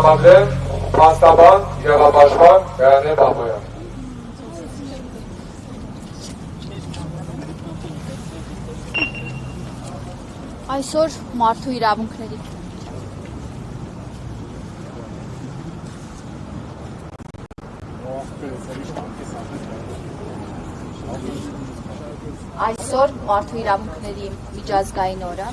տրամադրել փաստաբան, իրավապաշտպան Գայանե Բաբոյան։ Այսօր մարդու իրավունքների միջազգային օրը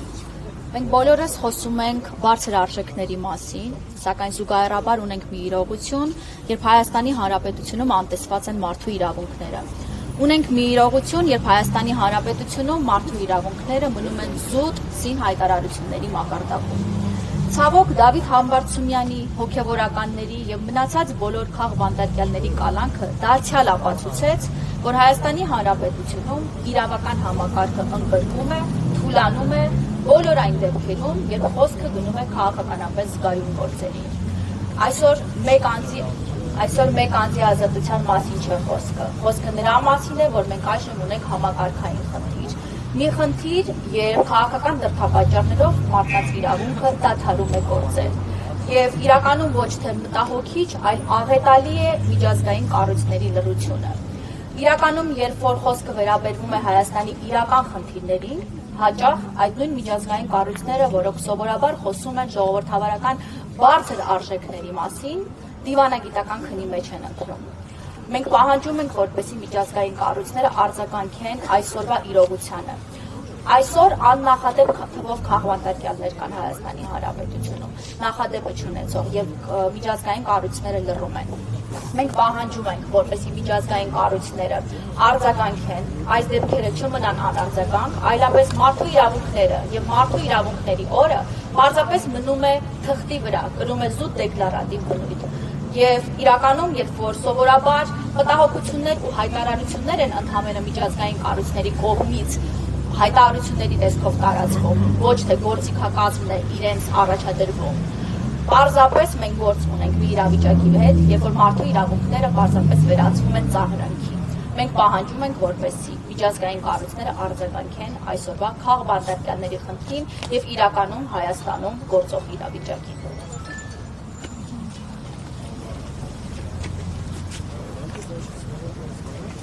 մենք բոլորս խոսում ենք բարձր արժեքների մասին, սակայն զուգահեռաբար ունենք մի իրողություն, երբ Հայաստանի Հանրապետությունում անտեսված են մարդու իրավունքները։ Ունենք մի իրողություն, երբ Հայաստանի Հանրապետությունում մարդու իրավունքները մնում են զուտ սին հայտարարությունների մակարդակում։ Ցավոք Դավիթ Համբարձումյանի, հոգևորականների եւ մնացած բոլոր քաղբանտարկյալների կալանքը դարձյալ ապացուցեց, որ Հայաստանի Հանրապետությունում իրավական համակարգը ընկրկում է, թուլանում է բոլոր այն դեպքերում, երբ խոսքը գնում է քաղաքականապես զգայուն գործերի։ Այսօր մեկ անձի ազատության մասին չէ խոսքը։ Խոսքը նրա մասին է, որ մենք այժմ ունենք համակարգային խնդիր։ Մի խնդիր, երբ քաղաքական դրդապատճառներով մարդկանց իրավունքը դադարում է գործել։ Եվ իրականում ոչ թե մտահոգիչ, այլ աղետալի է միջազգային կառույցների լռությունը։ Իրականում, երբ որ խոսքը վերաբերվում է Հայաստանի իրական խնդիրներին, հաճախ այդ նույն միջազգային կառույցները, որոնք սովորաբար խոսում են ժողովրդավարական բարձր արժեքների մասին, դիվանագիտական քնի մեջ են ընկնում։ Մենք պահանջում ենք, որպեսզի միջազգային կառույցները արձագանքեն այսօրվա իրողությանը։ Այսօր աննախադեպ թվով քաղբանտարկյալներ կան Հայաստանի Հանրապետությունում, նախադեպը չունեցող եւ միջազգային կառույցները լռում են։ Մենք պահանջում ենք, որպեսզի միջազգային կառույցները արձագանքեն, այս դեպքերը չմնան անարձագանք, այլապես մարդու իրավունքները եւ մարդու իրավունքների օրը պարզապես մնում է թղթի վրա, կրում է զուտ դեկլարատիվ բնույթ։ Եվ իրականում, երբ որ սովորաբար մտահոգություններ ու հայտարարություններ են ընդհանրապես միջազգային կառույցների կողմից հայտարարությունների տեսքով տարածվում, ոչ թե գործիքակազմն է իրենց առաջադրվում։ Պարզապես մենք գործ ունենք մի իրավիճակի հետ, երբ որ մարդու իրավունքները պարզապես վերածվում են ծաղրանքի։ Մենք պահանջում ենք, որպեսզի միջազգային կառույցները արձագանքեն այսօրվա քաղբանտարկյալների խնդրին եւ իրականում Հայաստանում գործող իրավիճակին։